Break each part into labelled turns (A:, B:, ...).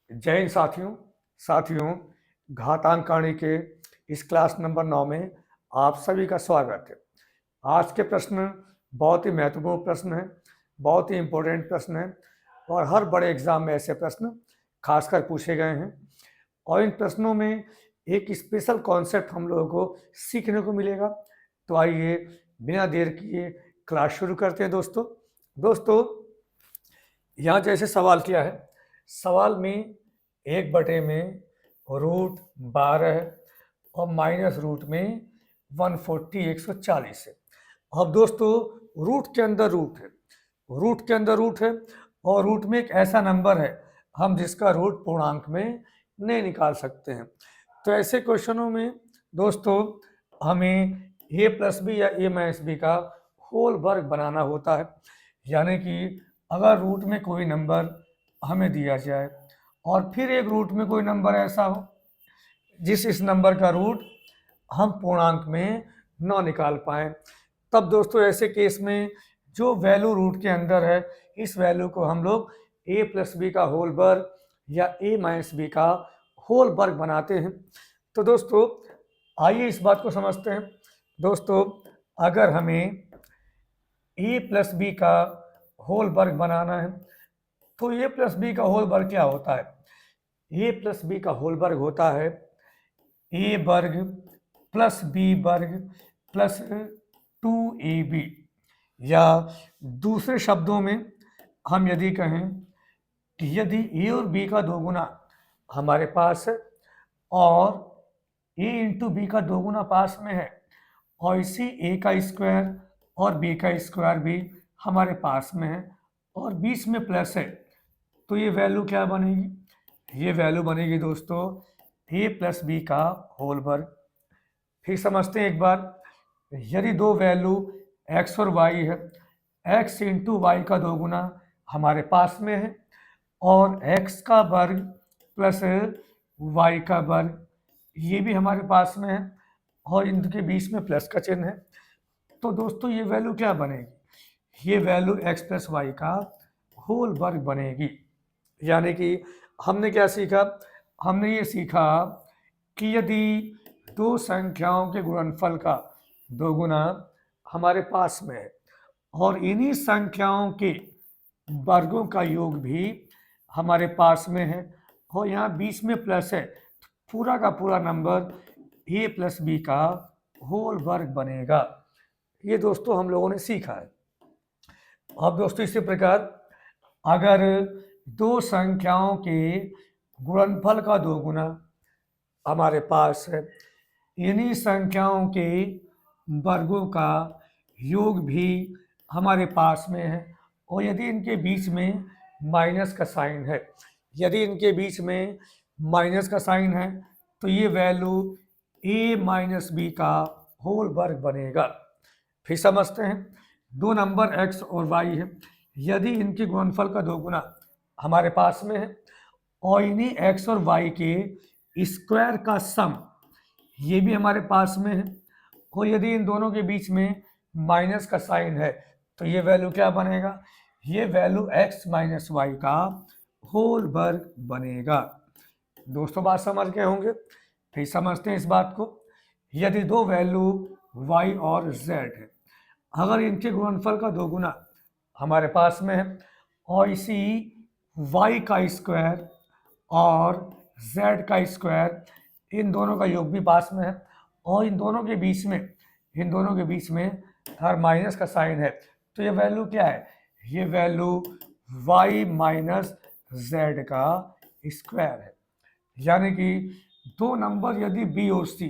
A: जय हिंद साथियों घातांकनी के इस क्लास नंबर 9 में आप सभी का स्वागत है। आज के प्रश्न बहुत ही महत्वपूर्ण प्रश्न है, बहुत ही इम्पोर्टेंट प्रश्न है और हर बड़े एग्जाम में ऐसे प्रश्न खासकर पूछे गए हैं और इन प्रश्नों में एक स्पेशल कॉन्सेप्ट हम लोगों को सीखने को मिलेगा। तो आइए बिना देर किए क्लास शुरू करते हैं। दोस्तों यहाँ जैसे सवाल किया है, सवाल में 1/में √12 और माइनस रूट में 140 है। अब दोस्तों रूट के अंदर रूट है और रूट में एक ऐसा नंबर है हम जिसका रूट पूर्णांक में नहीं निकाल सकते हैं। तो ऐसे क्वेश्चनों में दोस्तों हमें a+b या a-b का होल वर्ग बनाना होता है। यानी कि अगर रूट में कोई नंबर हमें दिया जाए और फिर एक रूट में कोई नंबर ऐसा हो इस नंबर का रूट हम पूर्णांक में न निकाल पाए, तब दोस्तों ऐसे केस में जो वैल्यू रूट के अंदर है इस वैल्यू को हम लोग a+b का होल वर्ग या a-b का होल वर्ग बनाते हैं। तो दोस्तों आइए इस बात को समझते हैं। दोस्तों अगर हमें a+b का होल वर्ग बनाना है तो a+b का होल वर्ग क्या होता है? a+b का होल वर्ग होता है a वर्ग प्लस b वर्ग प्लस 2ab, या दूसरे शब्दों में हम यदि कहें कि यदि a और b का दोगुना हमारे पास है और a इंटू बी का दोगुना पास में है और इसी a का स्क्वायर और b का स्क्वायर भी हमारे पास में है और बीच में प्लस है, तो ये वैल्यू क्या बनेगी? ये वैल्यू बनेगी दोस्तों a+b का होल वर्ग। फिर समझते हैं एक बार, यदि दो वैल्यू x और y है, x इंटू वाई का दोगुना हमारे पास में है और x का वर्ग प्लस y का वर्ग ये भी हमारे पास में है और इनके बीच में प्लस का चिन्ह है, तो दोस्तों ये वैल्यू क्या बनेगी? ये वैल्यू x प्लस वाई का होल वर्ग बनेगी। यानी कि हमने क्या सीखा? हमने ये सीखा कि यदि दो संख्याओं के गुणनफल का दोगुना हमारे पास में है और इन्हीं संख्याओं के वर्गों का योग भी हमारे पास में है और यहाँ बीच में प्लस है, तो पूरा का पूरा नंबर a+b का होल वर्ग बनेगा। ये दोस्तों हम लोगों ने सीखा है। अब दोस्तों इसी प्रकार अगर दो संख्याओं के गुणनफल का दोगुना हमारे पास है, इन्हीं संख्याओं के वर्गों का योग भी हमारे पास में है और यदि इनके बीच में माइनस का साइन है, तो ये वैल्यू a-b का होल वर्ग बनेगा। फिर समझते हैं, दो नंबर x और y है, यदि इनके गुणनफल का दोगुना हमारे पास में है और इन्हीं x और y के स्क्वायर का सम ये भी हमारे पास में है और यदि इन दोनों के बीच में माइनस का साइन है, तो ये वैल्यू क्या बनेगा? ये वैल्यू x माइनस वाई का होल वर्ग बनेगा। दोस्तों बात समझ गए होंगे। फिर समझते हैं इस बात को, यदि दो वैल्यू y और z है, अगर इनके गुणनफल का दोगुना हमारे पास में है और इसी y का स्क्वायर और z का स्क्वायर इन दोनों का योग भी पास में है और इन दोनों के बीच में हर माइनस का साइन है, तो ये वैल्यू क्या है? ये वैल्यू y माइनस z का स्क्वायर है। यानी कि दो नंबर यदि b और c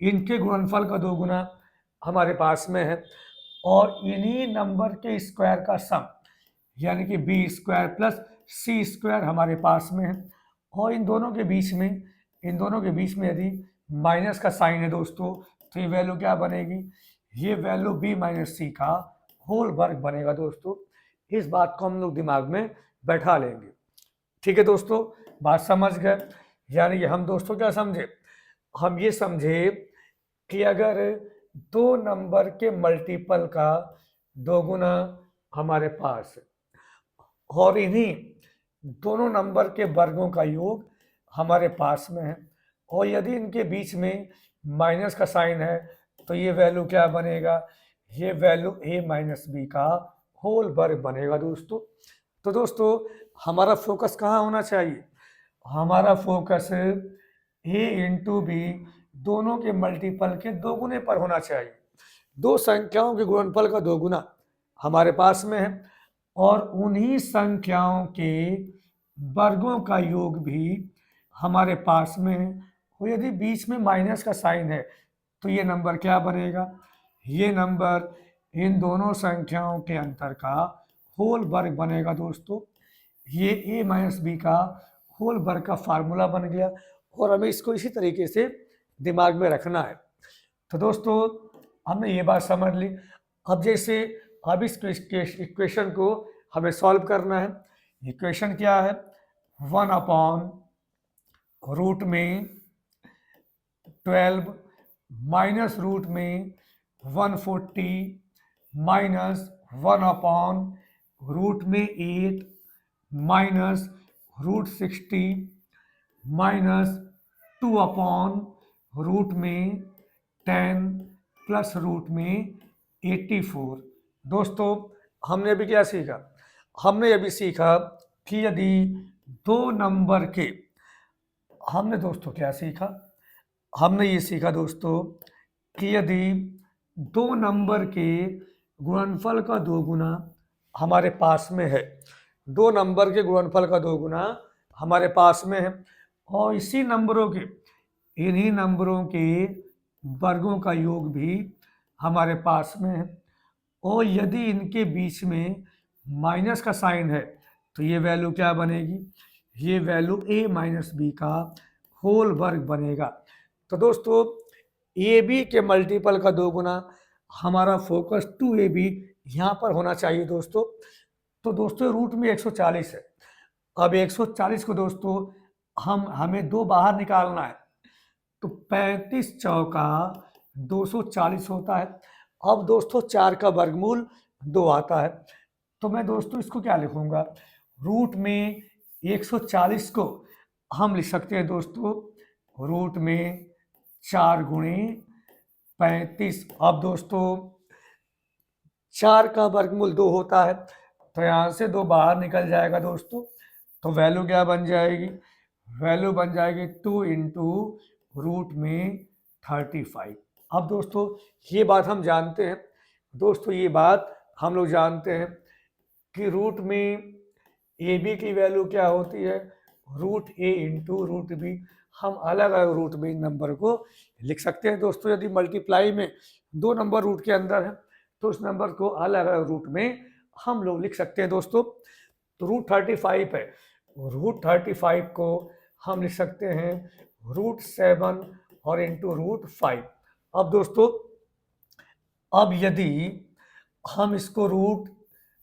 A: इनके गुणनफल का दोगुना हमारे पास में है और इन्हीं नंबर के स्क्वायर का सम यानी कि b square plus c square हमारे पास में है और इन दोनों के बीच में यदि माइनस का साइन है दोस्तों, तो ये वैल्यू क्या बनेगी? ये वैल्यू b माइनस c का होल वर्ग बनेगा। दोस्तों इस बात को हम लोग दिमाग में बैठा लेंगे। ठीक है दोस्तों, बात समझ गए। यानी कि हम दोस्तों क्या समझे? हम ये समझे कि अगर दो नंबर के मल्टीपल का दोगुना हमारे पास है और इन्हीं दोनों नंबर के वर्गों का योग हमारे पास में है, और यदि इनके बीच में माइनस का साइन है तो ये वैल्यू क्या बनेगा, ये वैल्यू a माइनस बी का होल वर्ग बनेगा दोस्तों। तो दोस्तों हमारा फोकस कहाँ होना चाहिए, हमारा फोकस a इंटू बी दोनों के मल्टीपल के दोगुने पर होना चाहिए। दो संख्याओं के गुणनफल का दोगुना हमारे पास में है, और उन्हीं संख्याओं के वर्गों का योग भी हमारे पास में है, और यदि बीच में माइनस का साइन है तो ये नंबर क्या बनेगा, ये नंबर इन दोनों संख्याओं के अंतर का होल वर्ग बनेगा दोस्तों। ये a माइनस बी का होल वर्ग का फार्मूला बन गया, और हमें इसको इसी तरीके से दिमाग में रखना है। तो दोस्तों हमने ये बात समझ ली। अब जैसे अब इस इक्वेशन को हमें सॉल्व करना है। इक्वेशन क्या है, 1/रूट में 12 माइनस रूट में 140 माइनस 1/रूट में 8 माइनस रूट 60 माइनस 2/रूट में 10 प्लस रूट में 84। दोस्तों हमने अभी क्या सीखा, हमने अभी सीखा कि यदि दो नंबर के, हमने दोस्तों क्या सीखा, हमने ये सीखा दोस्तों कि यदि दो नंबर के गुणनफल का दोगुना हमारे पास में है, दो नंबर के गुणनफल का दोगुना हमारे पास में है, और इसी नंबरों के, इन्हीं नंबरों के वर्गों का योग भी हमारे पास में है, और यदि इनके बीच में माइनस का साइन है तो ये वैल्यू क्या बनेगी, ये वैल्यू a माइनस बी का होल वर्ग बनेगा। तो दोस्तों ए बी के मल्टीपल का दोगुना, हमारा फोकस 2ab यहाँ पर होना चाहिए दोस्तों। तो दोस्तों रूट में 140 है, अब 140 को दोस्तों हमें दो बाहर निकालना है, तो 35 चौका 240 होता है। अब दोस्तों 4 का वर्गमूल 2 आता है, तो मैं दोस्तों इसको क्या लिखूंगा, रूट में 140 को हम लिख सकते हैं दोस्तों रूट में 4 गुणे 35। अब दोस्तों 4 का वर्गमूल 2 होता है, तो यहाँ से 2 बाहर निकल जाएगा दोस्तों, तो वैल्यू क्या बन जाएगी, वैल्यू बन जाएगी 2 इंटू रूट में 35। अब दोस्तों ये बात हम जानते हैं, दोस्तों ये बात हम लोग जानते हैं कि रूट में ए बी की वैल्यू क्या होती है, रूट ए इंटू रूट बी। हम अलग अलग रूट में इन नंबर को लिख सकते हैं दोस्तों। यदि मल्टीप्लाई में दो नंबर रूट के अंदर है तो उस नंबर को अलग अलग रूट में हम लोग लिख सकते हैं दोस्तों। तो रूट 35 है, रूट 35 को हम लिख सकते हैं रूट 7 और इंटू रूट 5। अब दोस्तों अब यदि हम इसको रूट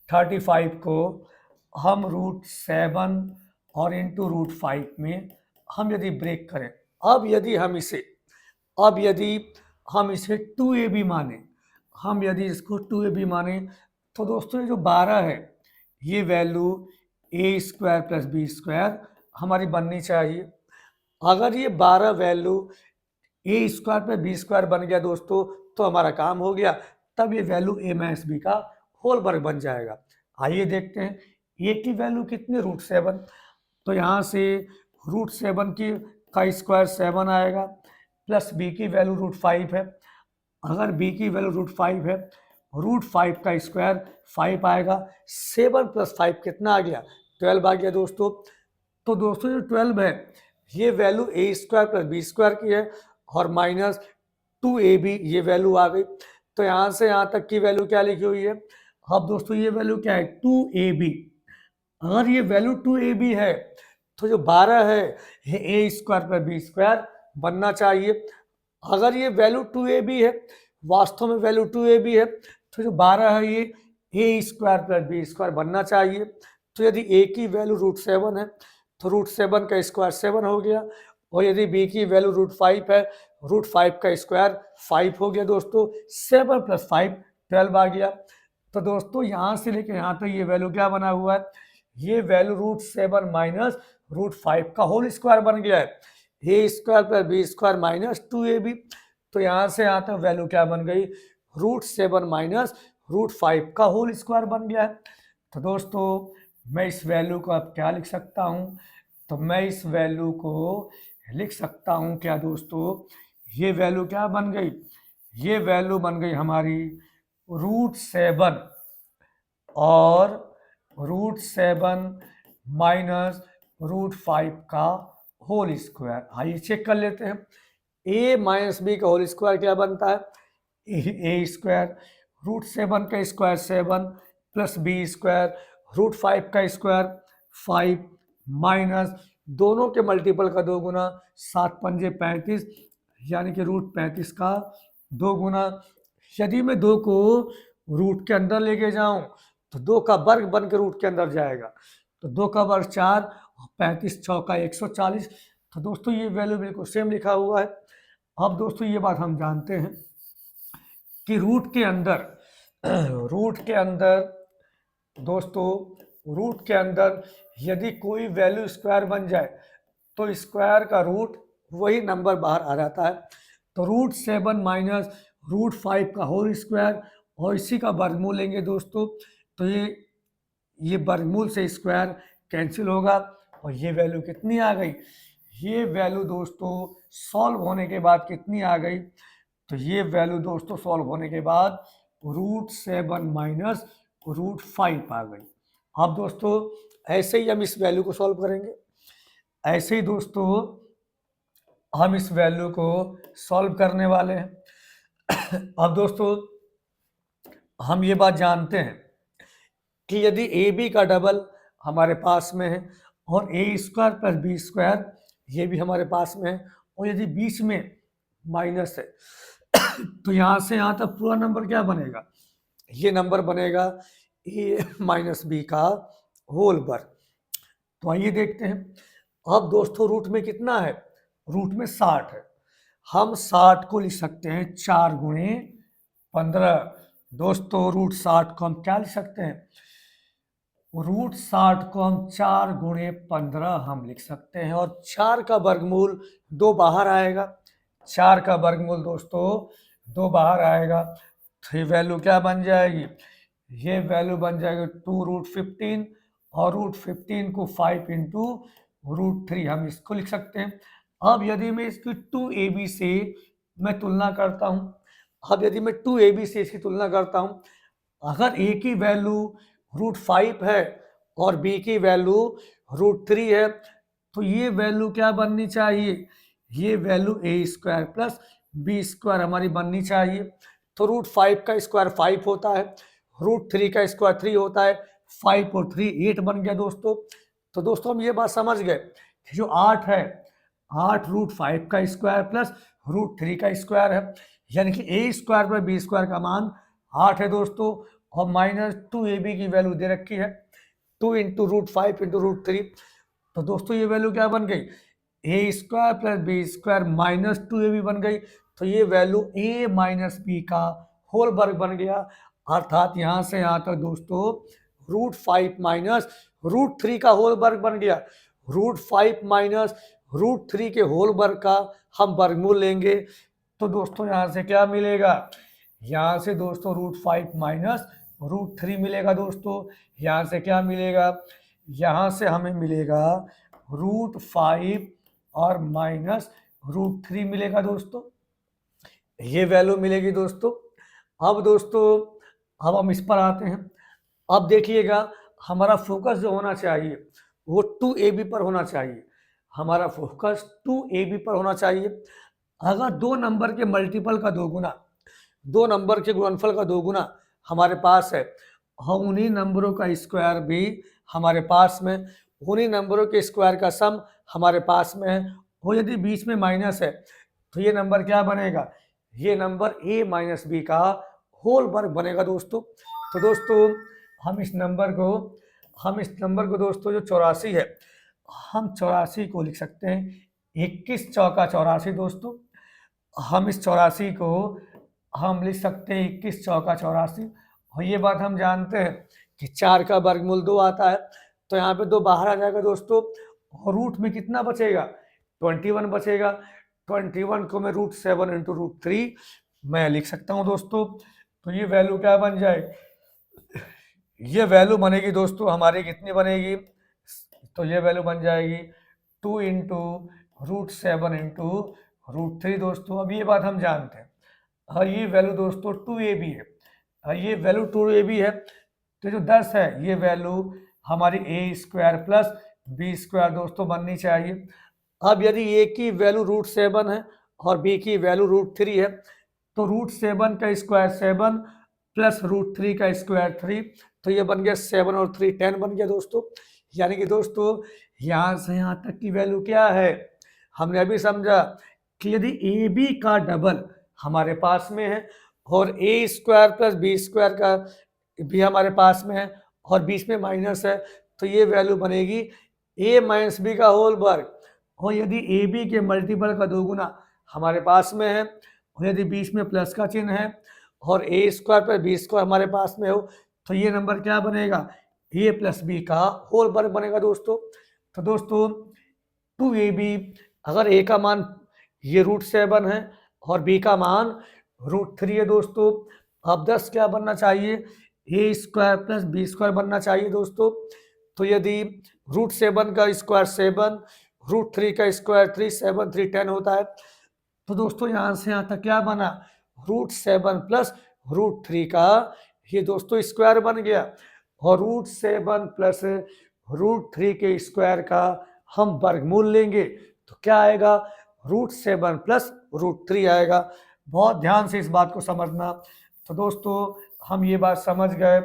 A: 35 को हम रूट 7 और इंटू रूट 5 में हम यदि ब्रेक करें, अब यदि हम इसे 2ab माने, हम यदि इसको 2ab माने, तो दोस्तों ये जो 12 है ये value a square plus B square हमारी बननी चाहिए। अगर ये 12 value a square plus B square बन गया दोस्तों तो हमारा काम हो गया, तब ये वैल्यू a माइनस बी का होल वर्ग बन जाएगा। आइए देखते हैं a की वैल्यू कितनी, रूट 7, तो यहाँ से रूट 7 का स्क्वायर 7 आएगा, प्लस b की वैल्यू रूट 5 है। अगर b की वैल्यू रूट 5 है, रूट 5 का स्क्वायर 5 आएगा, 7 प्लस 5 कितना आ गया, 12 आ गया दोस्तों। तो दोस्तों जो 12 है ये value a square plus B square की है, और माइनस 2ab ये वैल्यू आ गई। तो यहाँ से यहाँ तक की वैल्यू क्या लिखी हुई है, अब दोस्तों ये वैल्यू क्या है, 2ab। अगर ये वैल्यू 2ab है तो जो 12 है ये a square plus B square बनना चाहिए। अगर ये वैल्यू 2ab है, वास्तव में वैल्यू 2ab है, तो जो 12 है ये a square plus B square बनना चाहिए। तो यदि a की वैल्यू रूट 7 है तो रूट 7 का स्क्वायर 7 हो गया, और यदि b की वैल्यू रूट 5 है, रूट 5 का स्क्वायर 5 हो गया दोस्तों। 7 प्लस 5 12 आ गया। तो दोस्तों यहाँ से लेकर यहाँ तक ये वैल्यू क्या बना हुआ है, ये वैल्यू √7 माइनस √5 का होल स्क्वायर बन गया है। A square plus B square minus 2ab, तो यहाँ से यहाँ तक वैल्यू क्या बन गई, √7 माइनस √5 का होल स्क्वायर बन गया है। तो दोस्तों मैं इस वैल्यू को अब क्या लिख सकता हूँ, तो मैं इस वैल्यू को लिख सकता हूँ क्या दोस्तों, ये वैल्यू क्या बन गई, ये वैल्यू बन गई हमारी √7 और √7 माइनस √5 का होल स्क्वायर। आइए चेक कर लेते हैं। a माइनस बी का होल स्क्वायर क्या बनता है, ए स्क्वायर, √7 का स्क्वायर 7 प्लस बी स्क्वायर, √5 का स्क्वायर 5 माइनस दोनों के मल्टीपल का 2 गुना, 7 पंजे 35, यानी कि √35 का 2 गुना। यदि मैं 2 को रूट के अंदर लेके जाऊं तो 2 का वर्ग बन के रूट के अंदर जाएगा, तो 2 का वर्ग 4, 35 चौका 140। तो दोस्तों ये वैल्यू बिल्कुल सेम लिखा हुआ है। अब दोस्तों ये बात हम जानते हैं कि रूट के अंदर दोस्तों रूट के अंदर यदि कोई वैल्यू स्क्वायर बन जाए तो स्क्वायर का रूट वही नंबर बाहर आ जाता है। तो √7 माइनस √5 का होल स्क्वायर और इसी का वर्गमूल लेंगे दोस्तों, तो ये वर्गमूल से स्क्वायर कैंसिल होगा और ये वैल्यू कितनी आ गई, ये वैल्यू दोस्तों सॉल्व होने के बाद कितनी आ गई, तो ये वैल्यू दोस्तों सॉल्व होने के बाद √7 माइनस √5 आ गई। अब दोस्तों ऐसे ही हम इस वैल्यू को सॉल्व करेंगे, ऐसे ही दोस्तों हम इस वैल्यू को सॉल्व करने वाले हैं। अब दोस्तों हम ये बात जानते हैं कि यदि ए बी का डबल हमारे पास में है और ए स्क्वायर प्लस बी स्क्वायर ये भी हमारे पास में है और यदि बीच में माइनस है तो यहाँ से यहाँ तक पूरा नंबर क्या बनेगा, ये नंबर बनेगा ए माइनस बी का होल वर्ग। तो आइए देखते हैं। अब दोस्तों रूट में कितना है, रूट में 60 है। हम 60 को लिख सकते हैं 4 गुणे 15। दोस्तों √60 को हम क्या लिख सकते हैं, √60 को हम 4 गुणे 15 हम लिख सकते हैं और 4 का वर्गमूल 2 बाहर आएगा, 4 का वर्गमूल दोस्तों 2 बाहर आएगा, तो ये वैल्यू क्या बन जाएगी, ये वैल्यू बन जाएगी 2√15 और √15 को 5 इंटू √3 हम इसको लिख सकते हैं। अब यदि मैं इसकी 2ab से मैं तुलना करता हूँ, अब यदि मैं 2ab से इसकी तुलना करता हूँ, अगर a की वैल्यू √5 है और b की वैल्यू √3 है तो ये वैल्यू क्या बननी चाहिए, ये वैल्यू ए स्क्वायर प्लस बी स्क्वायर हमारी बननी चाहिए। तो √5 का स्क्वायर 5 होता है, √3 का स्क्वायर 3 होता है, 5 और 3 8 बन गया दोस्तों। तो दोस्तों हम ये बात समझ गए कि जो 8 है 8 √5 का स्क्वायर प्लस √3 का स्क्वायर है, यानी कि ए स्क्वायर पर बी स्क्वायर का मान 8 है दोस्तों और माइनस 2ab की वैल्यू दे रखी है 2 इंटू √5 इंटू √3। तो दोस्तों ये वैल्यू क्या बन गई, A square plus B square minus 2ab बन गई। तो ये वैल्यू a माइनस बी का होल वर्ग बन गया, अर्थात यहाँ से यहाँ तक दोस्तों √5 माइनस √3 का होल वर्ग बन गया। √5 माइनस √3 के होल वर्ग का हम वर्गमूल लेंगे तो दोस्तों यहाँ से क्या मिलेगा, यहाँ से दोस्तों √5 माइनस √3 मिलेगा दोस्तों। यहाँ से क्या मिलेगा, यहाँ से हमें मिलेगा √5 और माइनस √3 मिलेगा दोस्तों, ये वैल्यू मिलेगी दोस्तों। अब दोस्तों अब हम इस पर आते हैं। अब देखिएगा हमारा फोकस जो होना चाहिए वो 2ab पर होना चाहिए, हमारा फोकस 2ab पर होना चाहिए। अगर दो नंबर के मल्टीपल का 2 गुना, दो नंबर के गुणनफल का 2 गुना हमारे पास है और उन्हीं नंबरों का स्क्वायर भी हमारे पास में, उन्हीं नंबरों के स्क्वायर का सम हमारे पास में है और यदि बीच में माइनस है तो ये नंबर क्या बनेगा, ये नंबर a माइनस बी का होल वर्ग बनेगा दोस्तों। तो दोस्तों हम इस नंबर को दोस्तों जो 84 है, हम 84 को लिख सकते हैं 21 चौका 84 दोस्तों। हम इस 84 को हम लिख सकते हैं 21 चौका 84 और ये बात हम जानते हैं कि 4 का वर्गमूल 2 आता है, तो तो यहाँ पे 2 बाहर आ जाएगा दोस्तों, और रूट में कितना बचेगा, 21 बचेगा। 21 को मैं √7 इंटू √3 मैं लिख सकता हूँ दोस्तों। तो ये वैल्यू क्या बन जाए, ये वैल्यू बनेगी दोस्तों हमारी कितनी बनेगी, तो ये वैल्यू बन जाएगी 2 इंटू √7 इंटू √3 दोस्तों। अब ये बात हम जानते हैं, और ये वैल्यू दोस्तों 2ab है, और ये वैल्यू 2ab है, तो जो 10 है ये वैल्यू हमारी a² प्लस b² दोस्तों बननी चाहिए। अब यदि a की वैल्यू √7 है और b की वैल्यू √3 है, तो √7 का स्क्वायर 7 प्लस √3 का स्क्वायर 3, तो ये बन गया 7 और 3 10 बन गया दोस्तों। यानी कि दोस्तों यहाँ से यहाँ तक की वैल्यू क्या है, हमने अभी समझा कि यदि ए बी का डबल हमारे पास में है और a² प्लस b² का भी हमारे पास में है और बीच में माइनस है, तो ये वैल्यू बनेगी a माइनस बी का होल वर्ग। और यदि ए बी के मल्टीपल का 2 गुना हमारे पास में है, और यदि बीच में प्लस का चिन्ह है और a² प्लस b² हमारे पास में हो, तो ये नंबर क्या बनेगा, a प्लस बी का होल वर्ग बनेगा दोस्तों। तो दोस्तों 2ab, अगर a का मान ये √7 है और b का मान √3 है दोस्तों, अब 10 क्या बनना चाहिए, a² प्लस b² बनना चाहिए दोस्तों। तो यदि √7 का स्क्वायर 7, √3 का स्क्वायर 3, 7 3 10 होता है, तो दोस्तों यहाँ से यहाँ तक क्या बना, √7 प्लस √3 का ये दोस्तों स्क्वायर बन गया, और √7 प्लस √3 के स्क्वायर का हम वर्गमूल लेंगे, तो क्या आएगा, √7 प्लस √3 आएगा। बहुत ध्यान से इस बात को समझना। तो दोस्तों हम ये बात समझ गए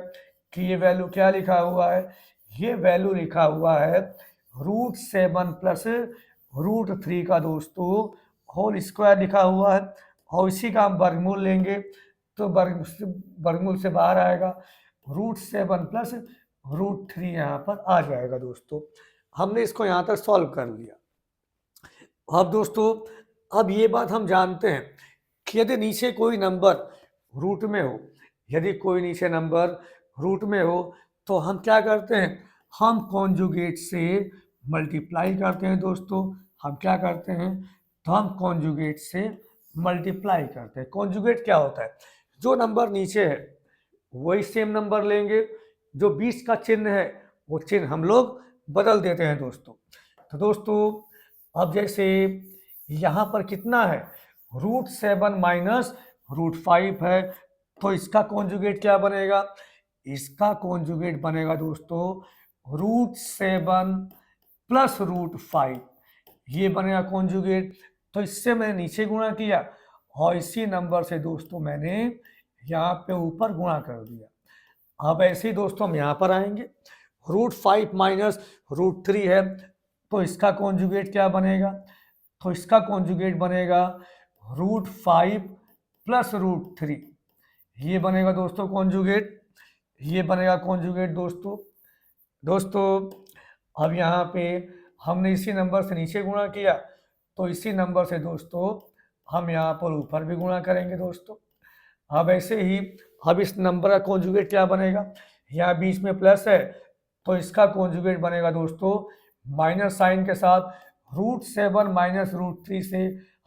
A: कि ये वैल्यू क्या लिखा हुआ है, ये वैल्यू लिखा हुआ है √7 प्लस √3 का दोस्तों होल स्क्वायर लिखा हुआ है, और इसी का हम वर्गमूल लेंगे, तो वर्गमूल से बाहर आएगा √7 प्लस √3 यहाँ पर आ जाएगा दोस्तों। हमने इसको यहाँ तक सॉल्व कर लिया। अब दोस्तों अब ये बात हम जानते हैं कि यदि नीचे कोई नंबर रूट में हो, यदि कोई नीचे नंबर रूट में हो, तो हम क्या करते हैं, हम कॉन्जुगेट से मल्टीप्लाई करते हैं दोस्तों। हम क्या करते हैं, तो हम कॉन्जुगेट से मल्टीप्लाई करते हैं। कॉन्जुगेट क्या होता है, जो नंबर नीचे है वही सेम नंबर लेंगे, जो बीच का चिन्ह है वो चिन्ह हम लोग बदल देते हैं दोस्तों। तो दोस्तों अब जैसे यहाँ पर कितना है, √7 माइनस √5 है, तो इसका कॉन्जुगेट क्या बनेगा, इसका कॉन्जुगेट बनेगा दोस्तों √7 प्लस √5, ये बनेगा कॉन्जुगेट। तो इससे मैंने नीचे गुणा किया और इसी नंबर से दोस्तों मैंने यहाँ पे ऊपर गुणा कर दिया। अब ऐसे ही दोस्तों हम यहाँ पर आएंगे, √5 माइनस √3 है, तो इसका कॉन्जुगेट क्या बनेगा, तो इसका कॉन्जुगेट बनेगा √5 प्लस √3, ये बनेगा दोस्तों कॉन्जुगेट, ये बनेगा कॉन्जुगेट दोस्तों। अब यहाँ पे हमने इसी नंबर से नीचे गुणा किया, तो इसी नंबर से दोस्तों हम यहाँ पर ऊपर भी गुणा करेंगे दोस्तों। अब ऐसे ही अब इस नंबर का कॉन्जुगेट क्या बनेगा, यहाँ बीच में प्लस है, तो इसका कॉन्जुगेट बनेगा दोस्तों माइनस साइन के साथ, √7 माइनस √3 से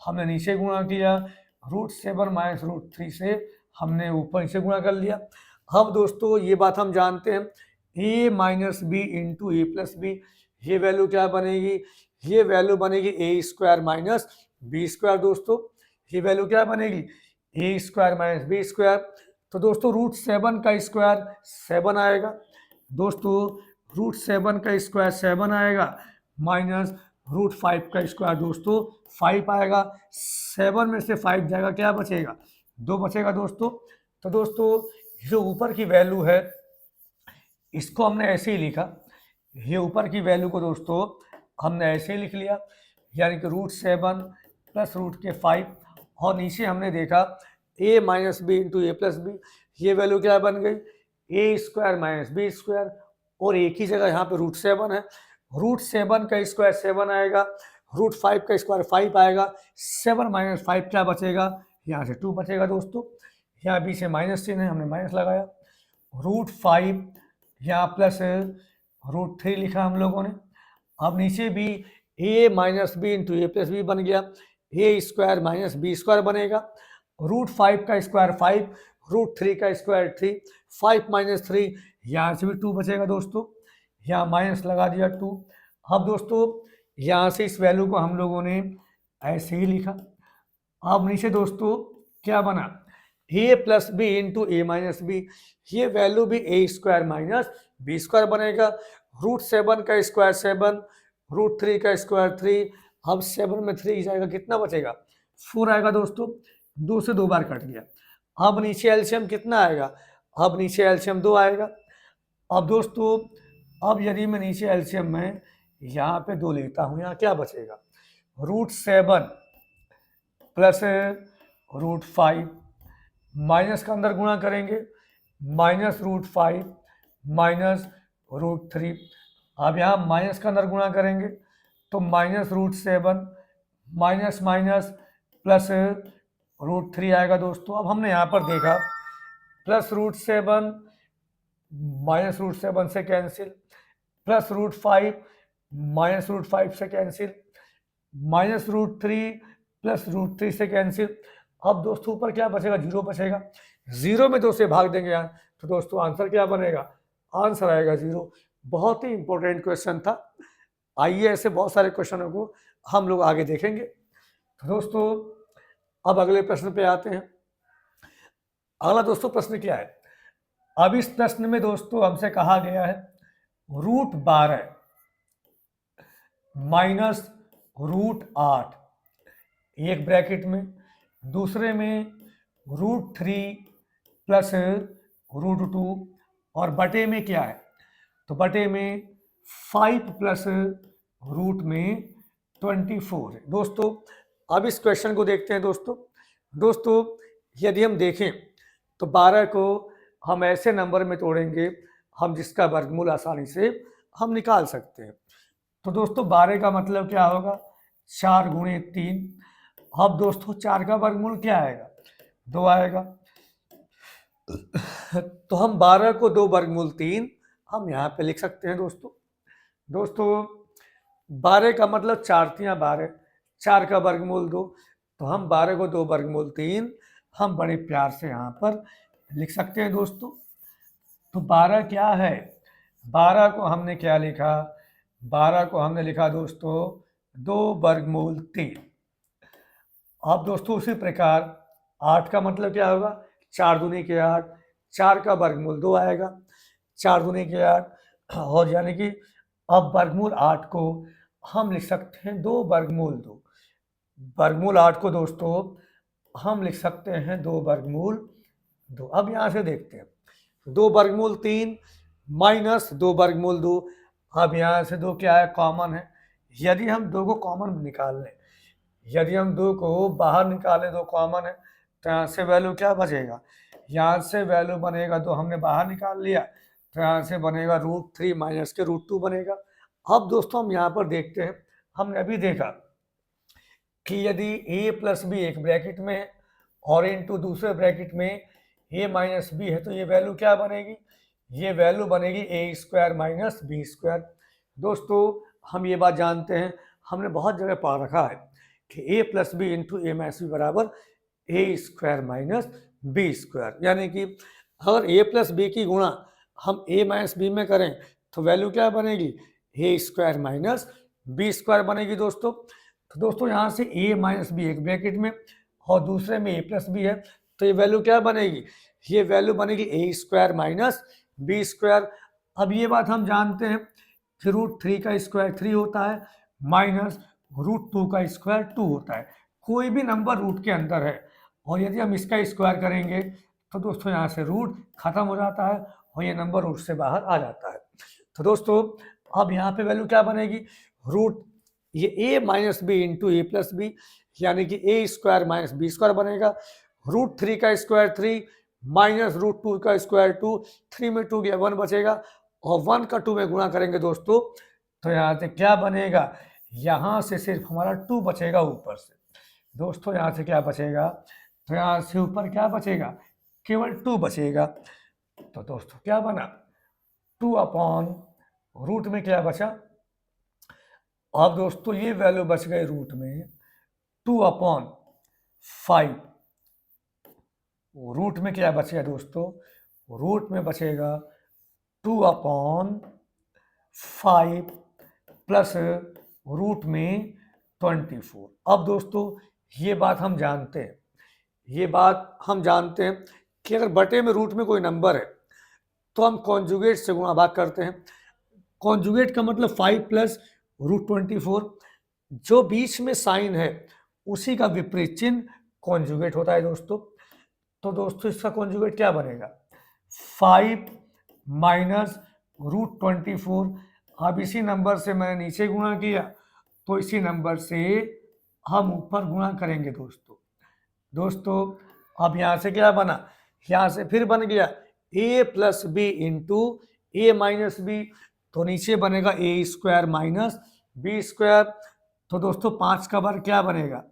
A: हमने नीचे गुणा किया, √7 माइनस √3 से हमने ऊपर नीचे गुणा कर लिया। अब दोस्तों ये बात हम जानते हैं, a minus B into A plus B, ये वैल्यू क्या बनेगी, ये वैल्यू बनेगी a² माइनस b² दोस्तों। ये वैल्यू क्या बनेगी, a² माइनस b²। तो दोस्तों √7 का स्क्वायर 7 आएगा दोस्तों, √7 का स्क्वायर 7 आएगा, माइनस √5 का स्क्वायर दोस्तों 5 आएगा। 7 में से 5 जाएगा, क्या बचेगा, 2 बचेगा दोस्तों। तो दोस्तों जो ऊपर की वैल्यू है इसको हमने ऐसे ही लिखा, ये ऊपर की वैल्यू को दोस्तों हमने ऐसे ही लिख लिया, यानी कि √7 प्लस √5, और नीचे हमने देखा a minus B into A plus B, ये वैल्यू क्या बन गई, a² माइनस b², और एक ही जगह यहाँ पे √7 है, √7 का स्क्वायर 7 आएगा, √5 का स्क्वायर 5 आएगा, 7 माइनस 5 क्या बचेगा, यहाँ से 2 बचेगा दोस्तों। यहाँ बीच में माइनस चिन्ह है, हमने माइनस लगाया, √5 यहाँ प्लस √3 लिखा हम लोगों ने। अब नीचे भी a minus B into A plus B बन गया, A square minus B square बनेगा। √5 का स्क्वायर 5, √3 का स्क्वायर 3, 5 माइनस 3, यहाँ से भी 2 बचेगा दोस्तों, यहाँ माइनस लगा दिया 2। अब दोस्तों यहाँ से इस वैल्यू को हम लोगों ने ऐसे ही लिखा। अब नीचे दोस्तों क्या बना, ए plus B into A minus B, ये वैल्यू भी ए स्क्वायर माइनस बी स्क्वायर बनेगा। √7 का स्क्वायर 7, √3 का स्क्वायर 3, अब 7 में 3 जाएगा, कितना बचेगा 4 आएगा दोस्तों, 2 से 2 बार कट गया। अब नीचे एलसीएम कितना आएगा, अब नीचे एलसीएम 2 आएगा। अब दोस्तों अब यदि मैं नीचे एलसीएम में यहाँ पे 2 लेता हूँ, यहाँ क्या बचेगा, √7 प्लस √5, माइनस का अंदर गुणा करेंगे, माइनस √5 माइनस √3। अब यहाँ माइनस का अंदर गुणा करेंगे तो माइनस √7 माइनस माइनस प्लस √3 आएगा दोस्तों। अब हमने यहाँ पर देखा प्लस √7 माइनस √7 से कैंसिल, प्लस √5 माइनस √5 से कैंसिल, माइनस √3 प्लस √3 से कैंसिल। अब दोस्तों ऊपर क्या बचेगा, 0 बचेगा। 0 में 2 से भाग देंगे यहाँ, तो दोस्तों आंसर क्या बनेगा, आंसर आएगा 0। बहुत ही इंपॉर्टेंट क्वेश्चन था। आइए ऐसे बहुत सारे क्वेश्चनों को हम लोग आगे देखेंगे। तो दोस्तों अब अगले प्रश्न पे आते हैं। अगला दोस्तों प्रश्न क्या है, अब इस प्रश्न में दोस्तों हमसे कहा गया है √12 माइनस √8, एक ब्रैकेट में, दूसरे में √3 प्लस √2, और बटे में क्या है, तो बटे में 5 प्लस रूट में 24 है। दोस्तों अब इस क्वेश्चन को देखते हैं दोस्तों यदि हम देखें तो 12 को हम ऐसे नंबर में तोड़ेंगे हम जिसका वर्गमूल आसानी से हम निकाल सकते हैं। तो दोस्तों 12 का मतलब क्या होगा, 4 गुणे 3। अब दोस्तों 4 का वर्गमूल क्या आएगा, 2 आएगा। तो हम 12 को 2 वर्गमूल 3 हम यहाँ पे लिख सकते हैं दोस्तों 12 का मतलब 4 तियाँ 12, 4 का वर्गमूल 2, तो हम 12 को 2 वर्गमूल 3 हम बड़े प्यार से यहाँ पर लिख सकते हैं दोस्तों। तो 12 क्या है, 12 को हमने क्या लिखा, 12 को हमने लिखा दोस्तों 2 वर्गमूल 3। अब दोस्तों उसी प्रकार 8 का मतलब क्या होगा, 4 दूनी के 8, 4 का वर्गमूल 2 आएगा, 4 दूनी के 8, और यानी कि अब वर्गमूल 8 को हम लिख सकते हैं 2 वर्गमूल 2। वर्गमूल 8 को दोस्तों हम लिख सकते हैं 2 वर्गमूल 2। अब यहाँ से देखते हैं 2 वर्गमूल 3 माइनस 2 वर्गमूल 2। अब यहाँ से 2 क्या है, कॉमन है। यदि हम 2 को कॉमन निकाल लें, यदि हम 2 को बाहर निकालें, 2 कॉमन है, तो यहाँ से वैल्यू क्या बचेगा, यहाँ से वैल्यू बनेगा 2 हमने बाहर निकाल लिया, तो यहाँ से बनेगा √3 माइनस के √2 बनेगा। अब दोस्तों हम यहाँ पर देखते हैं, हमने अभी देखा कि यदि a प्लस बी एक ब्रैकेट में है और इनटू दूसरे ब्रैकेट में a माइनस बी है, तो ये वैल्यू क्या बनेगी, ये वैल्यू बनेगी a square minus B square. दोस्तों हम ये बात जानते हैं, हमने बहुत जगह पढ़ रखा है कि a plus B into A minus B बराबर a square minus B square, यानी कि अगर a प्लस बी की गुणा हम a माइनस बी में करें तो वैल्यू क्या बनेगी, a square minus B square बनेगी दोस्तों। तो दोस्तों यहाँ से a माइनस बी एक ब्रैकेट में और दूसरे में a प्लस बी है, तो ये वैल्यू क्या बनेगी, ये वैल्यू बनेगी a square minus B square. अब ये बात हम जानते हैं कि √3 का स्क्वायर 3 होता है माइनस √2 का स्क्वायर 2 होता है। कोई भी नंबर रूट के अंदर है और यदि हम इसका स्क्वायर करेंगे तो दोस्तों यहाँ से रूट खत्म हो जाता है और ये नंबर रूट से बाहर आ जाता है। तो दोस्तों अब यहाँ पे वैल्यू क्या बनेगी, रूट ये a minus B into A plus B, यानी कि a square minus B square बनेगा। √3 का स्क्वायर 3 माइनस √2 का स्क्वायर 2, 3 में 2 गया 1 बचेगा और 1 का 2 में गुणा करेंगे दोस्तों, तो यहाँ से क्या बनेगा, यहाँ से सिर्फ हमारा 2 बचेगा ऊपर से। दोस्तों यहाँ से क्या बचेगा, तो यहाँ से ऊपर क्या बचेगा, केवल 2 बचेगा। तो दोस्तों क्या बना, 2/2 रूट में क्या बचा, अब दोस्तों ये वैल्यू बच गई रूट में 2/5। रूट में क्या बचेगा दोस्तों, रूट में बचेगा 2/5 प्लस रूट में 24। अब दोस्तों ये बात हम जानते हैं, ये बात हम जानते हैं कि अगर बटे में रूट में कोई नंबर है तो हम कॉन्जुगेट से गुणा भाग करते हैं। कॉन्जुगेट का मतलब 5 प्लस रूट 24, जो बीच में साइन है उसी का विपरीत चिन्ह कॉन्जुगेट होता है दोस्तों। तो दोस्तों इसका कॉन्जुगेट क्या बनेगा, 5 माइनस रूट 24। अब इसी नंबर से मैंने नीचे गुणा किया तो इसी नंबर से हम ऊपर गुणा करेंगे दोस्तों अब यहाँ से क्या बना, यहाँ से फिर बन गया a plus B into A minus B, तो नीचे बनेगा A square minus B square. तो दोस्तों 5 का वर्ग क्या बनेगा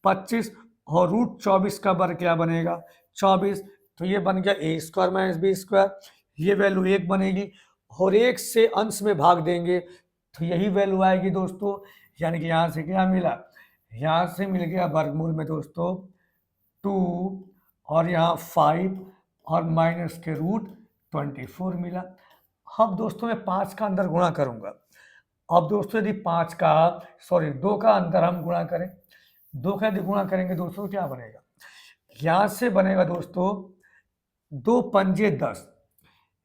A: 25 और रूट 24 का वर्ग क्या बनेगा 24। तो ये बन गया A square minus B square, ये वैल्यू 1 बनेगी और 1 से अंश में भाग देंगे तो यही वैल्यू आएगी दोस्तों। यानी कि यहाँ से क्या मिला, यहाँ से मिल गया वर्गमूल में दोस्तों 2 और यहाँ 5 और माइनस के रूट 24 मिला। अब दोस्तों मैं 5 का अंदर गुणा करूंगा। अब दोस्तों यदि 2 का अंदर हम गुणा करें, 2 का यदि गुणा करेंगे दोस्तों क्या बनेगा, यहाँ से बनेगा दोस्तों 2 पंजे 10,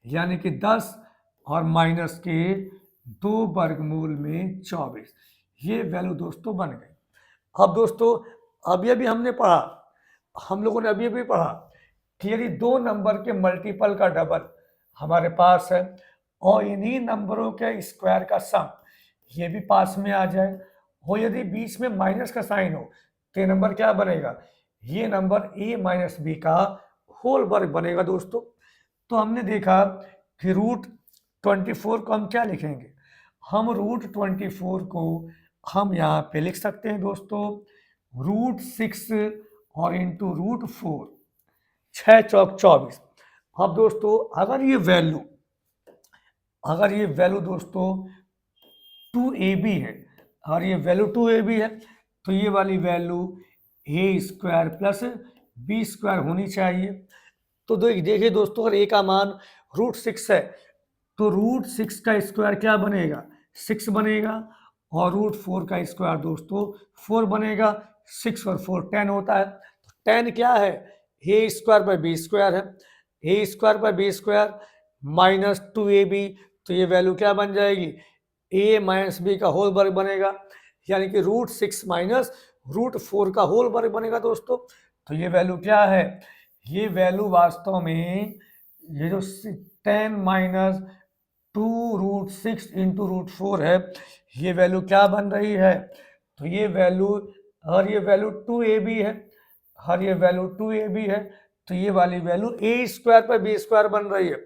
A: यानी कि 10 और माइनस के 2 वर्गमूल में 24, ये वैल्यू दोस्तों बन गई। अब दोस्तों अभी अभी हमने पढ़ा, हम लोगों ने अभी अभी पढ़ा कि यदि 2 नंबर के मल्टीपल का डबल हमारे पास है और इन्हीं नंबरों के स्क्वायर का सम ये भी पास में आ जाए और यदि बीच में माइनस का साइन हो तो ये नंबर क्या बनेगा, ये नंबर a माइनस बी का होल वर्ग बनेगा दोस्तों। तो हमने देखा कि रूट 24 को हम क्या लिखेंगे, हम रूट 24 को हम यहाँ पे लिख सकते हैं दोस्तों रूट 6 और इंटू रूट 4, 6 चौक 24। अब दोस्तों अगर ये वैल्यू दोस्तों 2ab है और ये वैल्यू 2ab है तो ये वाली value a square plus B square होनी चाहिए। तो देखिए दोस्तों अगर a का मान रूट 6 है तो रूट 6 का स्क्वायर क्या बनेगा 6 बनेगा और रूट 4 का स्क्वायर दोस्तों 4 बनेगा। 6 और 4 10 होता है, तो 10 क्या है a square by B square है, a square by B square minus 2ab, तो ये वैल्यू क्या बन जाएगी a माइनस बी का होल वर्ग बनेगा, यानी कि रूट 6 माइनस रूट 4 का होल वर्ग बनेगा दोस्तों। तो ये वैल्यू क्या है, ये वैल्यू वास्तव में ये जो 10 माइनस 2 रूट 6 इंटू रूट 4 है, ये वैल्यू क्या बन रही है, तो ये वैल्यू और ये वैल्यू 2ab है और ये वैल्यू 2ab है, तो ये वाली वैल्यू a स्क्वायर पर बी स्क्वायर बन रही है।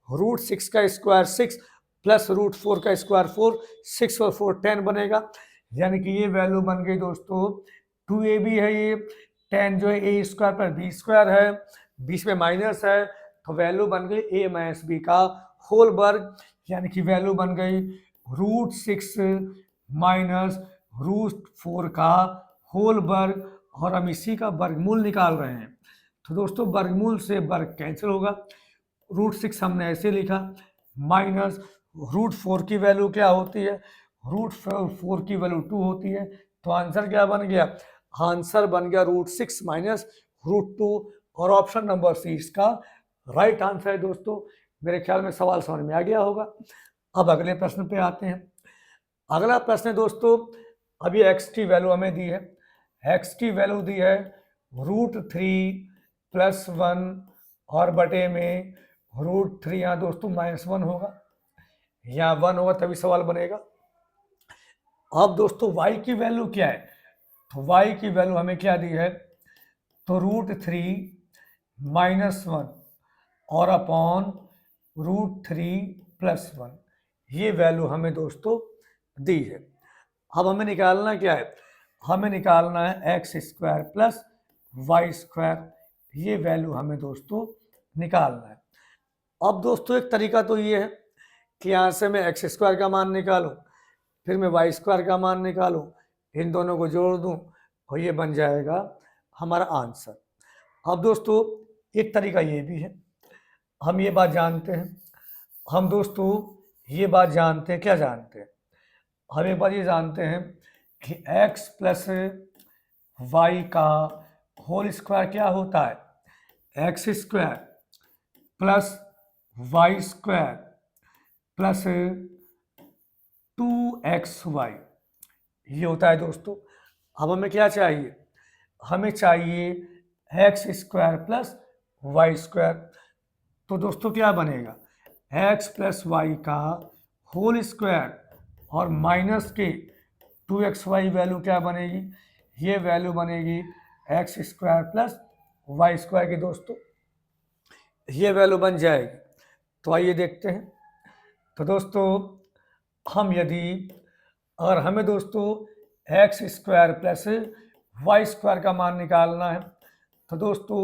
A: रूट 6 का स्क्वायर 6 प्लस रूट 4 का स्क्वायर 4, 6 और 4 10 बनेगा, यानी कि ये वैल्यू बन गई दोस्तों 2ab है, ये 10 जो है a स्क्वायर पर बी स्क्वायर है, बीच में माइनस है तो वैल्यू बन गई a माइनस बी का होल वर्ग, यानी कि वैल्यू बन गई रूट 6 माइनस रूट 4 का होल वर्ग, और हम इसी का वर्गमूल निकाल रहे हैं। तो दोस्तों वर्गमूल से वर्ग कैंसिल होगा, रूट 6 हमने ऐसे लिखा माइनस रूट 4 की वैल्यू क्या होती है, रूट 4 की वैल्यू 2 होती है, तो आंसर क्या बन गया, आंसर बन गया रूट 6 माइनस रूट 2, और ऑप्शन नंबर सी इसका राइट आंसर है दोस्तों। मेरे ख्याल में सवाल समझ में आ गया होगा। अब अगले प्रश्न पे आते हैं। अगला प्रश्न है दोस्तों, अभी एक्स की वैल्यू हमें दी है, एक्स की वैल्यू दी है रूट 3 प्लस 1 और बटे में रूट 3, यहाँ दोस्तों -1 होगा, यहाँ 1 होगा तभी सवाल बनेगा। अब दोस्तों y की वैल्यू क्या है, तो y की वैल्यू हमें क्या दी है, तो रूट 3 -1 और अपॉन रूट 3 प्लस 1, ये वैल्यू हमें दोस्तों दी है। अब हमें निकालना क्या है, हमें निकालना है X square plus Y square, ये वैल्यू हमें दोस्तों निकालना है। अब दोस्तों एक तरीका तो ये है कि यहाँ से मैं एक्स स्क्वायर का मान निकालूं, फिर मैं वाई स्क्वायर का मान निकालूं, इन दोनों को जोड़ दूं और ये बन जाएगा हमारा आंसर। अब दोस्तों एक तरीका ये भी है, हम ये बात जानते हैं, हम दोस्तों ये बात जानते हैं, क्या जानते हैं, हम एक बात ये जानते हैं कि x प्लस वाई का होल स्क्वायर क्या होता है, X square plus Y square plus 2xy, ये होता है दोस्तों। अब हमें क्या चाहिए, हमें चाहिए X square plus Y square. तो दोस्तों क्या बनेगा, एक्स प्लस वाई का होल स्क्वायर और माइनस के 2xy वैल्यू क्या बनेगी, ये वैल्यू बनेगी X square plus Y square की दोस्तों, ये वैल्यू बन जाएगी। तो आइए देखते हैं। तो दोस्तों हम यदि, अगर हमें दोस्तों X square plus Y square का मान निकालना है, तो दोस्तों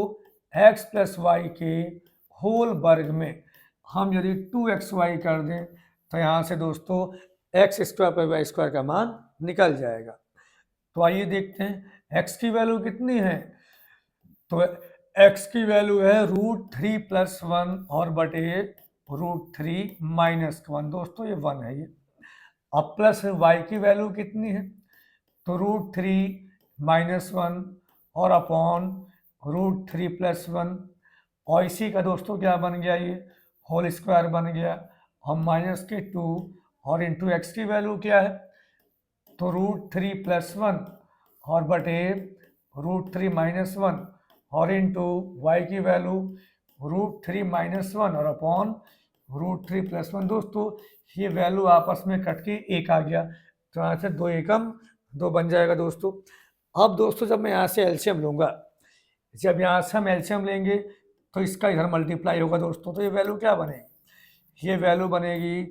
A: एक्स प्लस वाई के होल वर्ग में हम यदि 2xy कर दें तो यहाँ से दोस्तों एक्स स्क्वायर पर वाई स्क्वायर का मान निकल जाएगा। तो आइए देखते हैं x की वैल्यू कितनी है, तो x की वैल्यू है √3 + 1 और बटे √3 - 1, दोस्तों ये 1 है ये। अब प्लस y की वैल्यू कितनी है, तो √3 - 1 और अपॉन √3 + 1, और इसी का दोस्तों क्या बन गया, ये होल स्क्वायर बन गया, और माइनस के 2 और इंटू एक्स की वैल्यू क्या है, तो √3 + 1 और बटे √3 - 1 और इंटू वाई की वैल्यू √3 - 1 और अपॉन √3 + 1। दोस्तों ये वैल्यू आपस में कट के एक आ गया, तो यहाँ से 2 एकम 2 बन जाएगा दोस्तों। अब दोस्तों जब मैं यहाँ से एलसीएम लूँगा, जब यहाँ से हम एलसीएम लेंगे तो इसका इधर मल्टीप्लाई होगा दोस्तों, तो ये वैल्यू क्या बनेगी, ये वैल्यू बनेगी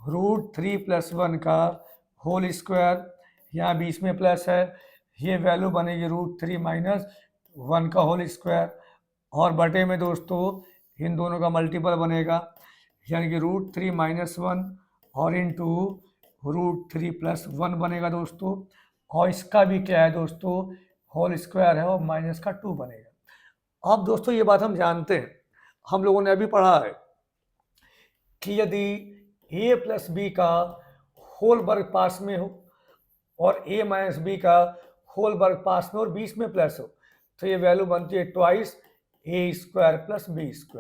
A: √3 + 1 का होल स्क्वायर, यहाँ बीच में प्लस है, ये वैल्यू बनेगी √3 - 1 का होल स्क्वायर, और बटे में दोस्तों इन दोनों का मल्टीपल बनेगा, यानी कि √3 - 1 और इंटू √3 + 1 बनेगा दोस्तों, और इसका भी क्या है दोस्तों, होल स्क्वायर है और माइनस का 2 बनेगा। अब दोस्तों ये बात हम जानते हैं, हम लोगों ने अभी पढ़ा है कि यदि a + b का होल वर्ग पास में हो और a - b का होल वर्ग पास में और बीच में प्लस हो, तो ये वैल्यू बनती है ट्वाइस a² + b²।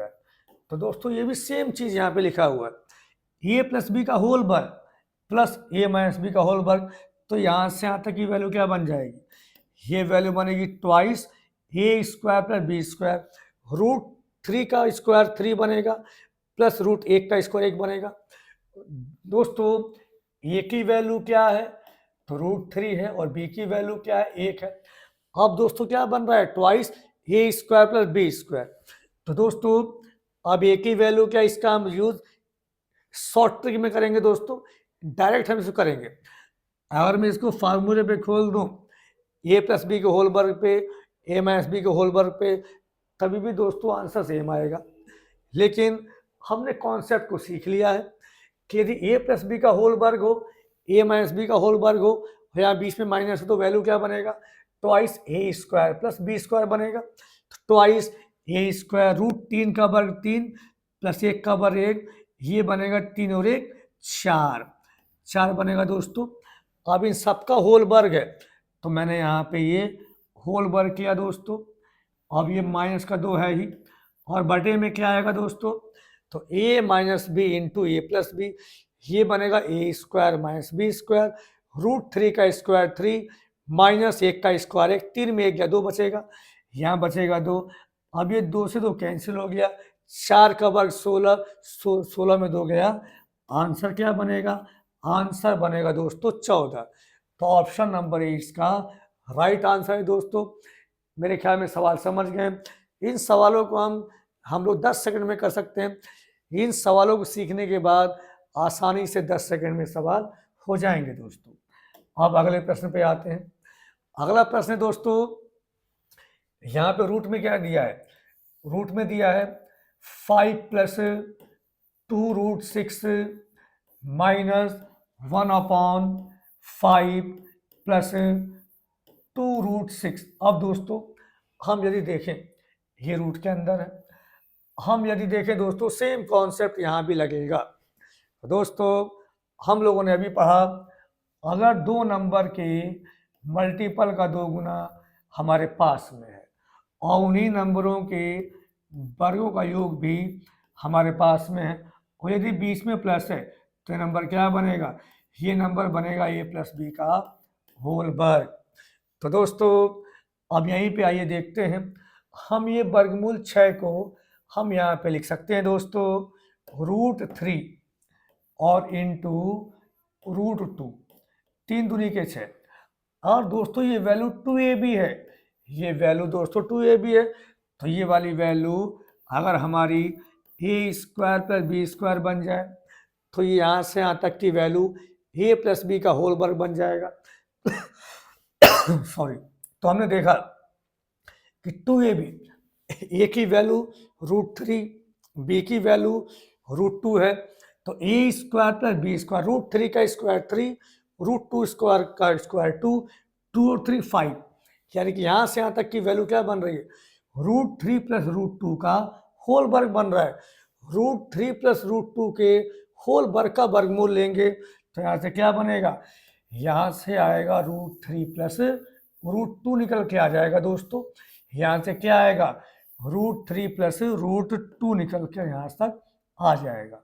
A: तो दोस्तों ये भी सेम चीज़ यहाँ पे लिखा हुआ है, a + b का होल वर्ग प्लस a - b का होल वर्ग, तो यहाँ से यहाँ तक की वैल्यू क्या बन जाएगी, ये वैल्यू बनेगी ट्वाइस a² + b²। √3 का स्क्वायर 3 बनेगा, प्लस √1 का स्क्वायर 1 बनेगा। दोस्तों a की वैल्यू क्या है, तो √3 है, और b की वैल्यू क्या है, 1 है। अब दोस्तों क्या बन रहा है, ट्वाइस a² + b²। तो दोस्तों अब a की वैल्यू क्या, इसका हम यूज शॉर्ट ट्रिक में करेंगे दोस्तों, डायरेक्ट हम इसको करेंगे। अगर मैं इसको फार्मूले पे खोल दूं, a + b के होल वर्ग पे, a - b के होल वर्ग पे, तभी भी दोस्तों आंसर सेम आएगा। लेकिन हमने कॉन्सेप्ट को सीख लिया है कि यदि a + b का होल वर्ग हो, a - b का होल वर्ग हो, यहाँ बीच में माइनस हो, तो वैल्यू क्या बनेगा, ट्वाइस a² + b² बनेगा। तो ट्वाइस a² √3 का वर्ग 3 + 1 का वर्ग 1, ये बनेगा 3 और 1 4 बनेगा दोस्तों। अब इन सबका होल वर्ग है, तो मैंने यहाँ पे ये होल वर्ग किया दोस्तों। अब ये माइनस का 2 है ही, और बटे में क्या आएगा दोस्तों, तो a - b into a + b, ये बनेगा a² - b², √3 का स्क्वायर 3 - 1 का स्क्वायर 1, 3 में 1 गया 2 बचेगा, यहाँ बचेगा 2। अब ये 2 से 2 कैंसिल हो गया, 4 का वर्ग 16, 16 में 2 गया, आंसर क्या बनेगा, आंसर बनेगा दोस्तों 14। तो ऑप्शन नंबर ए इसका राइट आंसर है दोस्तों। मेरे ख्याल में सवाल समझ गए। इन सवालों को हम लोग 10 सेकंड में कर सकते हैं। इन सवालों को सीखने के बाद आसानी से 10 सेकंड में सवाल हो जाएंगे दोस्तों। अब अगले प्रश्न पे आते हैं। अगला प्रश्न दोस्तों, यहाँ पे रूट में क्या दिया है, रूट में दिया है 5 + 2 √6 -1/5 प्लस 2√6। अब दोस्तों हम यदि देखें, ये रूट के अंदर है, हम यदि देखें दोस्तों सेम कॉन्सेप्ट यहाँ भी लगेगा। दोस्तों हम लोगों ने अभी पढ़ा, अगर दो नंबर के मल्टीपल का 2 गुना हमारे पास में है और उन्हीं नंबरों के वर्गों का योग भी हमारे पास में है, और यदि बीच में प्लस है तो ये नंबर क्या बनेगा, ये नंबर बनेगा a प्लस बी का होल वर्ग। तो दोस्तों अब यहीं पे आइए देखते हैं, हम ये वर्गमूल 6 को हम यहाँ पे लिख सकते हैं दोस्तों √3 और इंटू √2, 3 दूनी के 6। और दोस्तों ये वैल्यू 2ab है, ये वैल्यू दोस्तों 2ab है, तो ये वाली वैल्यू अगर हमारी a² + b² बन जाए तो ये यहाँ से यहाँ तक की वैल्यू a + b का होल वर्ग बन जाएगा। सॉरी, तो हमने देखा कि 2ab, a की वैल्यू √3, b की वैल्यू √2 है, तो a² + b², √3 का स्क्वायर 3, √2 स्क्वायर का स्क्वायर 2, 2 और 3 5, यानी कि यहाँ से यहाँ तक की वैल्यू क्या बन रही है, √3 + √2 का होल वर्ग बन रहा है। √3 + √2 के होल वर्ग का वर्गमूल लेंगे तो यहाँ से क्या बनेगा, यहाँ से आएगा √3 + √2 निकल के आ जाएगा दोस्तों, यहाँ से क्या आएगा, √3 + √2 निकल के यहाँ तक आ जाएगा,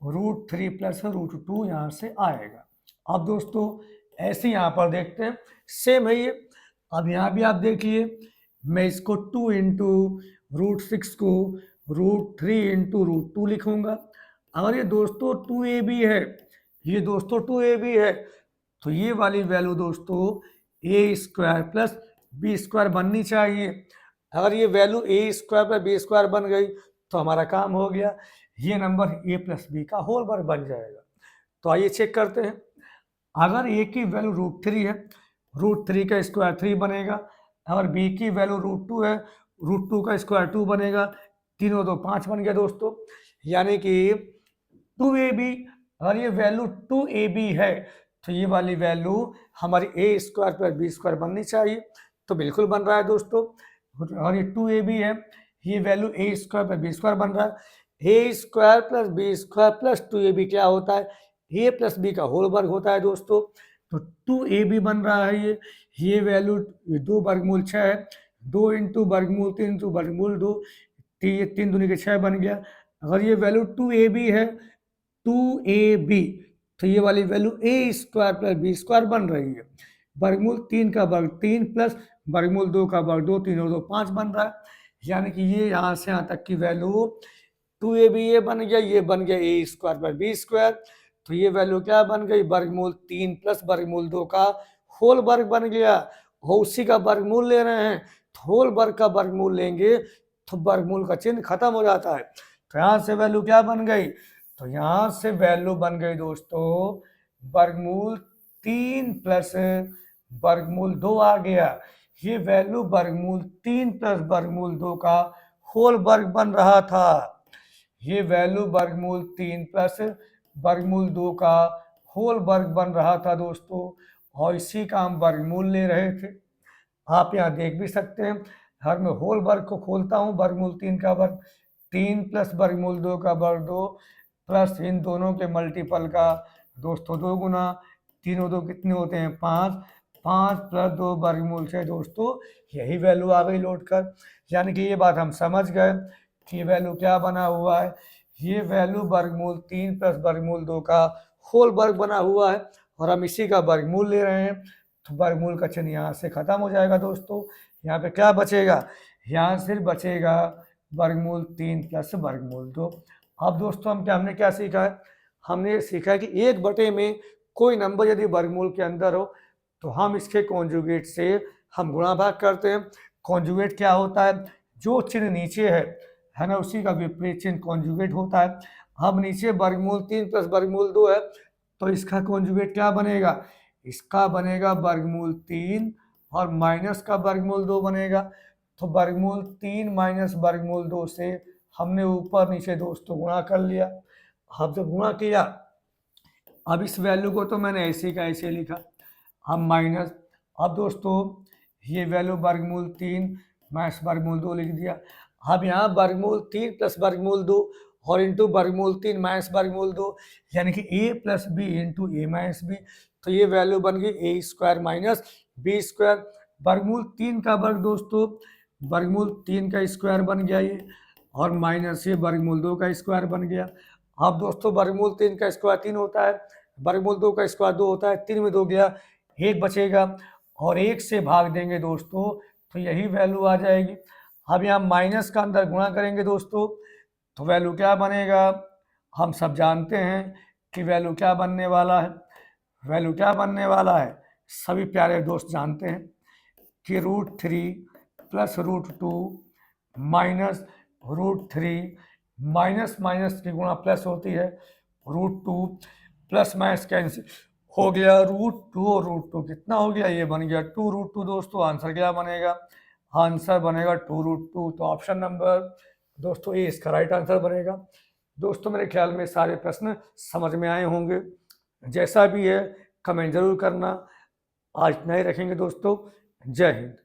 A: √3 + √2 यहाँ से आएगा। अब दोस्तों ऐसे यहाँ पर देखते हैं, सेम है ये। अब यहाँ भी आप देखिए, मैं इसको 2 × √6 को √3 × √2 लिखूंगा। अगर ये दोस्तों 2ab है, ये दोस्तों 2ab है, तो ये वाली वैल्यू दोस्तों a² + b² बननी चाहिए। अगर ये वैल्यू a² + b² बन गई तो हमारा काम हो गया, ये नंबर a + b का होल वर्ग बन जाएगा। तो आइए चेक करते हैं, अगर a की वैल्यू √3 है, √3 का स्क्वायर 3 बनेगा, अगर b की वैल्यू √2 है, √2 का स्क्वायर 2 बनेगा, 3 और 2 5 बन गया दोस्तों, यानी कि 2ab, अगर ये वैल्यू 2ab है तो ये वाली वैल्यू हमारी a² + b² बननी चाहिए, तो बिल्कुल बन रहा है दोस्तों। और ये 2ab है, ये वैल्यू a² + b² बन रहा है, a² + b² + 2ab क्या होता है, a + b का होल वर्ग होता है दोस्तों। तो 2ab बन रहा है, ये वैल्यू 2 वर्गमूल 6 है, 2 × वर्गमूल 3 × वर्गमूल 2, 3 दूनी के 6 बन गया। अगर ये वैल्यू 2ab है, 2ab, तो ये वाली वैल्यू a² + b² बन रही है, वर्गमूल 3 का वर्ग 3 प्लस वर्गमूल 2 का वर्ग 2, 3 और 2 5 बन रहा है, यानी कि ये यहाँ से यहाँ तक की वैल्यू 2ab ये बन गया, ये बन गया a² + b², तो ये वैल्यू क्या बन गई, वर्गमूल 3 प्लस वर्गमूल 2 का होल वर्ग बन गया, और उसी का वर्गमूल ले रहे हैं, तो होल वर्ग का वर्गमूल लेंगे तो वर्गमूल का चिन्ह खत्म हो जाता है। तो यहाँ से वैल्यू क्या बन गई, तो यहाँ से वैल्यू बन गई दोस्तों वर्गमूल 3 प्लस वर्गमूल 2 आ गया, ये वैल्यू वर्गमूल 3 प्लस वर्गमूल 2 का होल वर्ग बन रहा था, ये वैल्यू वर्गमूल 3 प्लस वर्गमूल 2 का होल वर्ग बन रहा था दोस्तों, और इसी का हम वर्गमूल ले रहे थे। आप यहाँ देख भी सकते हैं, हर मैं होल वर्ग को खोलता हूँ, वर्गमूल 3 का वर्ग 3 प्लस वर्गमूल 2 का वर्ग 2 प्लस इन दोनों के मल्टीपल का दोस्तों 2 गुना, 3 और 2 कितने होते हैं 5, 5 + 2 वर्गमूल 6 दोस्तों, यही वैल्यू आ गई लौट कर, यानी कि ये बात हम समझ गए कि ये वैल्यू क्या बना हुआ है, ये वैल्यू वर्गमूल 3 प्लस वर्गमूल 2 का होल वर्ग बना हुआ है, और हम इसी का वर्गमूल ले रहे हैं, तो वर्गमूल का चिन्ह यहाँ से खत्म हो जाएगा दोस्तों। यहाँ पे क्या बचेगा, यहाँ सिर्फ बचेगा वर्गमूल 3 प्लस वर्गमूल 2। अब दोस्तों हमने क्या सीखा है, हमने सीखा है कि 1/, में कोई नंबर यदि वर्गमूल के अंदर हो तो हम इसके कॉन्जुगेट से हम गुणा भाग करते हैं। कॉन्जुगेट क्या होता है, जो चिन्ह नीचे है ना, उसी का विपरीत चिन्ह कॉन्जुगेट होता है। अब नीचे वर्गमूल 3 प्लस वर्गमूल 2 है, तो इसका कॉन्जुगेट क्या बनेगा, इसका बनेगा वर्गमूल 3 और माइनस का वर्गमूल 2 बनेगा, तो वर्गमूल 3 माइनस वर्गमूल 2 से हमने ऊपर नीचे दोस्तों गुणा कर लिया। अब जब गुणा किया अब इस वैल्यू को तो मैंने ऐसे का ऐसे लिखा, अब माइनस, अब दोस्तों ये वैल्यू वर्गमूल 3 माइनस वर्गमूल 2 लिख दिया। अब यहाँ वर्गमूल 3 प्लस वर्गमूल 2 और इंटू वर्गमूल 3 माइनस वर्गमूल 2, यानी कि a plus B into A minus B, तो ये वैल्यू बन गई A square minus B square. वर्गमूल 3 का वर्ग दोस्तों वर्गमूल 3 का स्क्वायर बन गया ये, और माइनस ये वर्गमूल 2 का स्क्वायर बन गया। अब दोस्तों वर्गमूल 3 का स्क्वायर 3 होता है, वर्गमूल 2 का स्क्वायर 2 होता है, 3 में 2 गया, 1 बचेगा और 1 से भाग देंगे दोस्तों तो यही वैल्यू आ जाएगी। अब यहाँ माइनस का अंदर गुणा करेंगे दोस्तों तो वैल्यू क्या बनेगा, हम सब जानते हैं कि वैल्यू क्या बनने वाला है। वैल्यू क्या बनने वाला है, सभी प्यारे दोस्त जानते हैं कि √3 प्लस √2 माइनस √3, माइनस माइनस की गुणा प्लस होती है, √2 प्लस माइनस कैंसिल हो गया, √2 और √2 कितना हो गया, ये बन गया 2√2। दोस्तों आंसर क्या बनेगा, आंसर बनेगा 2√2। तो ऑप्शन नंबर दोस्तों ए इसका राइट आंसर बनेगा। दोस्तों मेरे ख्याल में सारे प्रश्न समझ में आए होंगे, जैसा भी है कमेंट जरूर करना। आज नहीं रखेंगे दोस्तों, जय हिंद।